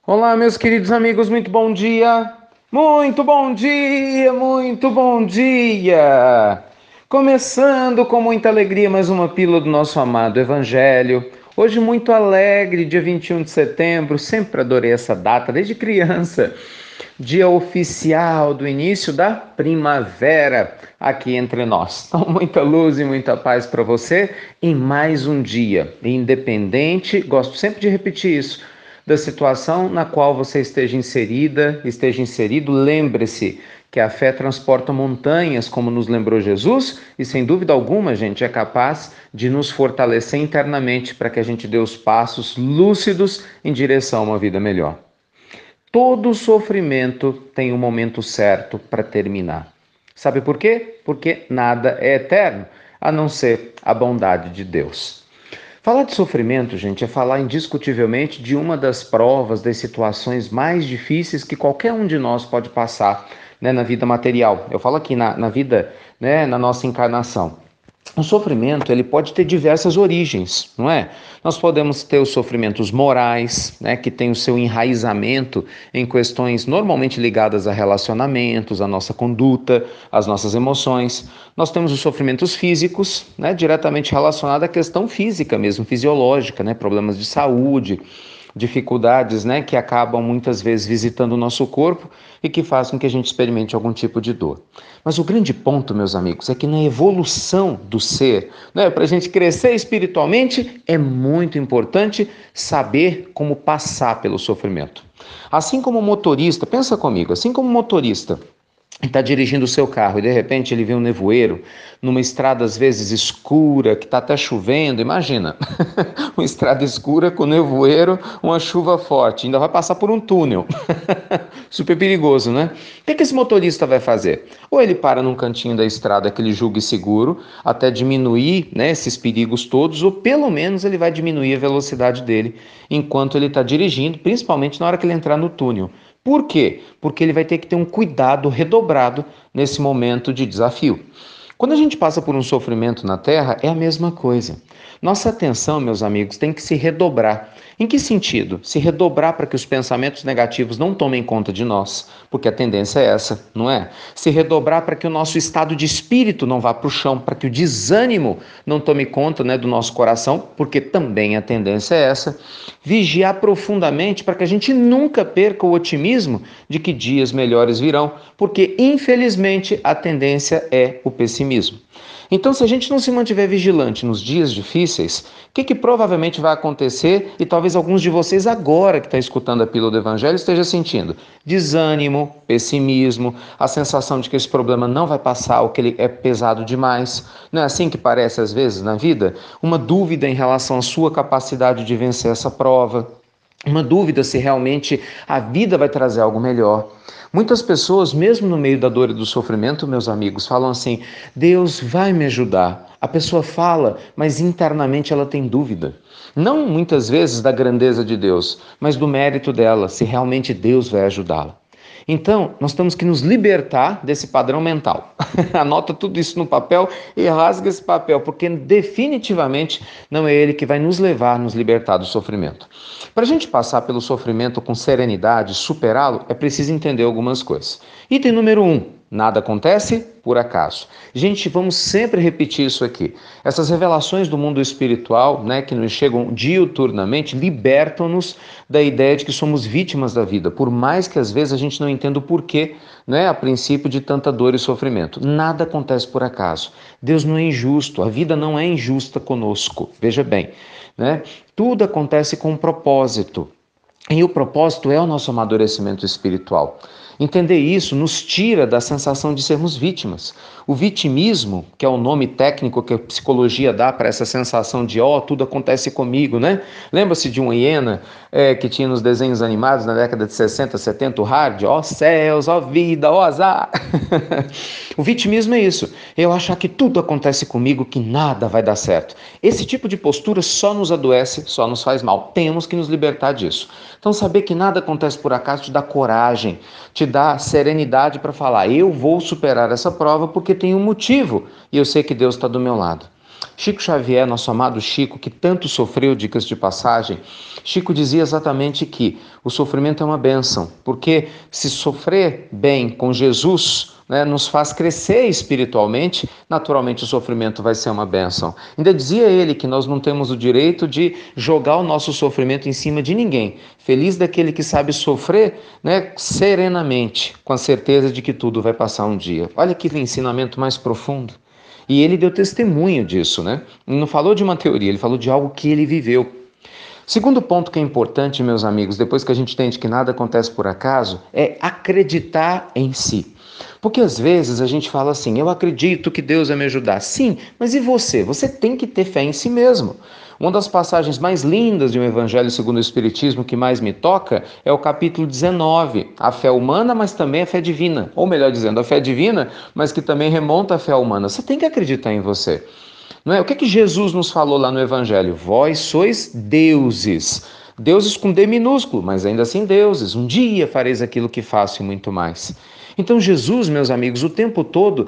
Olá, meus queridos amigos, muito bom dia! Muito bom dia, muito bom dia! Começando com muita alegria mais uma pílula do nosso amado Evangelho. Hoje muito alegre, dia 21 de setembro, sempre adorei essa data desde criança. Dia oficial do início da primavera aqui entre nós. Então, muita luz e muita paz para você em mais um dia. Independente, gosto sempre de repetir isso, da situação na qual você esteja inserida, esteja inserido, lembre-se que a fé transporta montanhas, como nos lembrou Jesus, e sem dúvida alguma, gente, é capaz de nos fortalecer internamente para que a gente dê os passos lúcidos em direção a uma vida melhor. Todo sofrimento tem um momento certo para terminar. Sabe por quê? Porque nada é eterno, a não ser a bondade de Deus. Falar de sofrimento, gente, é falar indiscutivelmente de uma das provas, das situações mais difíceis que qualquer um de nós pode passar, né, na vida material. Eu falo aqui na vida, né, na nossa encarnação. O sofrimento, ele pode ter diversas origens, não é? Nós podemos ter os sofrimentos morais, né, que tem o seu enraizamento em questões normalmente ligadas a relacionamentos, a nossa conduta, as nossas emoções. Nós temos os sofrimentos físicos, né, diretamente relacionados à questão física mesmo, fisiológica, né, problemas de saúde, dificuldades, né, que acabam muitas vezes visitando o nosso corpo e que fazem com que a gente experimente algum tipo de dor. Mas o grande ponto, meus amigos, é que na evolução do ser, né, para a gente crescer espiritualmente, é muito importante saber como passar pelo sofrimento. Assim como o motorista, pensa comigo, assim como o motorista está dirigindo o seu carro e de repente ele vê um nevoeiro numa estrada às vezes escura, que está até chovendo, imagina, uma estrada escura com nevoeiro, uma chuva forte, ainda vai passar por um túnel, super perigoso, né? O que esse motorista vai fazer? Ou ele para num cantinho da estrada que ele julgue seguro, até diminuir, né, esses perigos todos, ou pelo menos ele vai diminuir a velocidade dele enquanto ele está dirigindo, principalmente na hora que ele entrar no túnel. Por quê? Porque ele vai ter que ter um cuidado redobrado nesse momento de desafio. Quando a gente passa por um sofrimento na Terra, é a mesma coisa. Nossa atenção, meus amigos, tem que se redobrar. Em que sentido? Se redobrar para que os pensamentos negativos não tomem conta de nós, porque a tendência é essa, não é? Se redobrar para que o nosso estado de espírito não vá para o chão, para que o desânimo não tome conta, né, do nosso coração, porque também a tendência é essa. Vigiar profundamente para que a gente nunca perca o otimismo de que dias melhores virão, porque infelizmente a tendência é o pessimismo. Então, se a gente não se mantiver vigilante nos dias difíceis, o que provavelmente vai acontecer, e talvez alguns de vocês agora que estão escutando a pílula do Evangelho estejam sentindo? Desânimo, pessimismo, a sensação de que esse problema não vai passar, ou que ele é pesado demais. Não é assim que parece às vezes na vida? Uma dúvida em relação à sua capacidade de vencer essa prova. Uma dúvida se realmente a vida vai trazer algo melhor. Muitas pessoas, mesmo no meio da dor e do sofrimento, meus amigos, falam assim: Deus vai me ajudar. A pessoa fala, mas internamente ela tem dúvida. Não muitas vezes da grandeza de Deus, mas do mérito dela, se realmente Deus vai ajudá-la. Então, nós temos que nos libertar desse padrão mental. Anota tudo isso no papel e rasga esse papel, porque definitivamente não é ele que vai nos levar, nos libertar do sofrimento. Para a gente passar pelo sofrimento com serenidade, superá-lo, é preciso entender algumas coisas. Item número 1. Nada acontece por acaso. Gente, vamos sempre repetir isso aqui. Essas revelações do mundo espiritual, né, que nos chegam diuturnamente, libertam-nos da ideia de que somos vítimas da vida, por mais que às vezes a gente não entenda o porquê, né, a princípio de tanta dor e sofrimento. Nada acontece por acaso. Deus não é injusto, a vida não é injusta conosco. Veja bem, né? Tudo acontece com um propósito. E o propósito é o nosso amadurecimento espiritual. Entender isso nos tira da sensação de sermos vítimas. O vitimismo, que é o nome técnico que a psicologia dá para essa sensação de tudo acontece comigo, né? Lembra-se de uma hiena que tinha nos desenhos animados na década de 60, 70, o Hard? Céus, vida, azar! O vitimismo é isso. Eu achar que tudo acontece comigo, que nada vai dar certo. Esse tipo de postura só nos adoece, só nos faz mal. Temos que nos libertar disso. Então, saber que nada acontece por acaso te dá coragem, te dá serenidade para falar: eu vou superar essa prova porque tem um motivo e eu sei que Deus está do meu lado. Chico Xavier, nosso amado Chico, que tanto sofreu, dicas de passagem, Chico dizia exatamente que o sofrimento é uma bênção, porque se sofrer bem com Jesus, né, nos faz crescer espiritualmente, naturalmente o sofrimento vai ser uma bênção. Ainda dizia ele que nós não temos o direito de jogar o nosso sofrimento em cima de ninguém. Feliz daquele que sabe sofrer, né, serenamente, com a certeza de que tudo vai passar um dia. Olha que ensinamento mais profundo. E ele deu testemunho disso, né? Ele não falou de uma teoria, ele falou de algo que ele viveu. Segundo ponto que é importante, meus amigos, depois que a gente entende que nada acontece por acaso, é acreditar em si. Porque às vezes a gente fala assim, eu acredito que Deus vai me ajudar. Sim, mas e você? Você tem que ter fé em si mesmo. Uma das passagens mais lindas de um Evangelho segundo o Espiritismo que mais me toca é o capítulo 19, a fé humana, mas também a fé divina. Ou melhor dizendo, a fé divina, mas que também remonta à fé humana. Você tem que acreditar em você. Não é? O que é que Jesus nos falou lá no Evangelho? Vós sois deuses. Deuses com D minúsculo, mas ainda assim deuses. Um dia fareis aquilo que faço e muito mais. Então Jesus, meus amigos, o tempo todo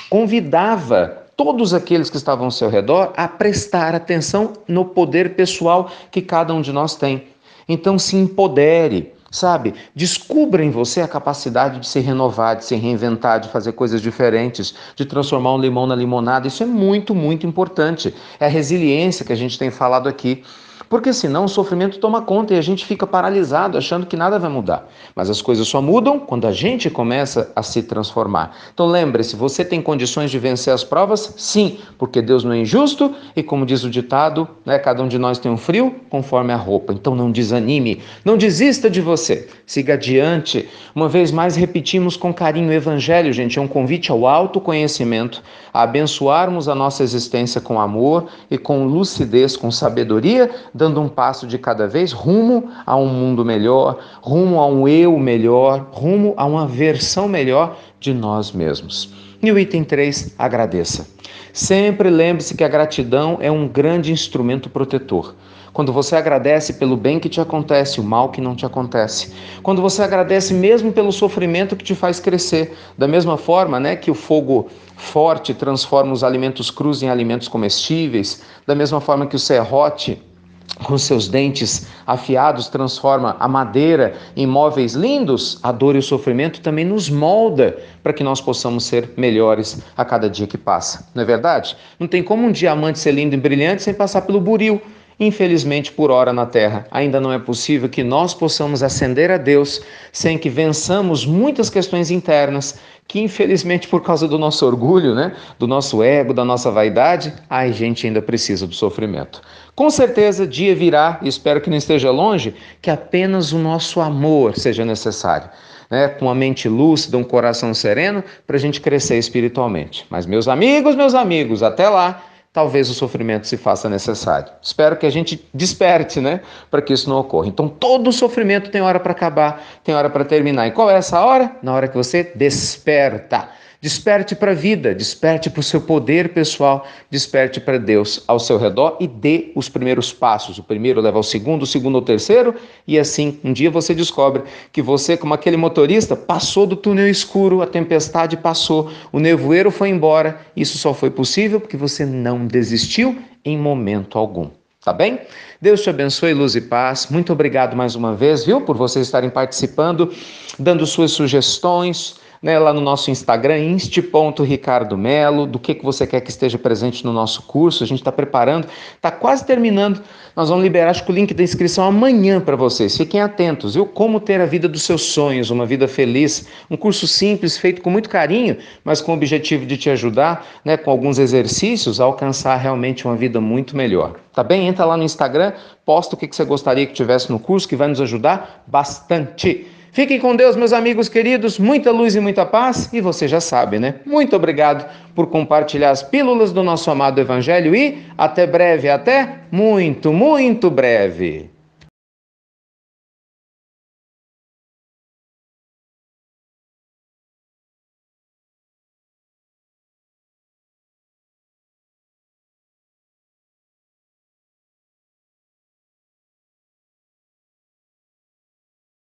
convidava todos aqueles que estavam ao seu redor a prestar atenção no poder pessoal que cada um de nós tem. Então se empodere, sabe? Descubra em você a capacidade de se renovar, de se reinventar, de fazer coisas diferentes, de transformar um limão na limonada. Isso é muito, muito importante. É a resiliência que a gente tem falado aqui. Porque senão o sofrimento toma conta e a gente fica paralisado, achando que nada vai mudar. Mas as coisas só mudam quando a gente começa a se transformar. Então lembre-se, você tem condições de vencer as provas? Sim, porque Deus não é injusto e, como diz o ditado, né, cada um de nós tem um frio conforme a roupa. Então não desanime, não desista de você, siga adiante. Uma vez mais repetimos com carinho o Evangelho, gente, é um convite ao autoconhecimento, a abençoarmos a nossa existência com amor e com lucidez, com sabedoria, dando um passo de cada vez rumo a um mundo melhor, rumo a um eu melhor, rumo a uma versão melhor de nós mesmos. E o item 3, agradeça. Sempre lembre-se que a gratidão é um grande instrumento protetor. Quando você agradece pelo bem que te acontece, o mal que não te acontece. Quando você agradece mesmo pelo sofrimento que te faz crescer. Da mesma forma, né, que o fogo forte transforma os alimentos crus em alimentos comestíveis. Da mesma forma que o serrote, com seus dentes afiados, transforma a madeira em móveis lindos, a dor e o sofrimento também nos molda para que nós possamos ser melhores a cada dia que passa. Não é verdade? Não tem como um diamante ser lindo e brilhante sem passar pelo buril. Infelizmente, por hora na Terra, ainda não é possível que nós possamos ascender a Deus sem que vençamos muitas questões internas que, infelizmente, por causa do nosso orgulho, né, do nosso ego, da nossa vaidade, a gente ainda precisa do sofrimento. Com certeza, dia virá, e espero que não esteja longe, que apenas o nosso amor seja necessário. Né, com a mente lúcida, um coração sereno, para a gente crescer espiritualmente. Mas, meus amigos, até lá, talvez o sofrimento se faça necessário. Espero que a gente desperte, né, para que isso não ocorra. Então, todo sofrimento tem hora para acabar, tem hora para terminar. E qual é essa hora? Na hora que você desperta. Desperte para a vida, desperte para o seu poder pessoal, desperte para Deus ao seu redor e dê os primeiros passos. O primeiro leva ao segundo, o segundo ao terceiro, e assim, um dia você descobre que você, como aquele motorista, passou do túnel escuro, a tempestade passou, o nevoeiro foi embora. Isso só foi possível porque você não desistiu em momento algum. Tá bem? Deus te abençoe, luz e paz. Muito obrigado mais uma vez, viu, por vocês estarem participando, dando suas sugestões, né, lá no nosso Instagram, inst.ricardomelo, do que você quer que esteja presente no nosso curso. A gente está preparando, está quase terminando. Nós vamos liberar, acho que o link da inscrição amanhã para vocês. Fiquem atentos, viu? Como ter a vida dos seus sonhos, uma vida feliz. Um curso simples, feito com muito carinho, mas com o objetivo de te ajudar, né, com alguns exercícios, a alcançar realmente uma vida muito melhor. Tá bem? Entra lá no Instagram, posta o que você gostaria que tivesse no curso, que vai nos ajudar bastante. Fiquem com Deus, meus amigos queridos, muita luz e muita paz, e você já sabe, né? Muito obrigado por compartilhar as pílulas do nosso amado Evangelho e até breve, até muito, muito breve.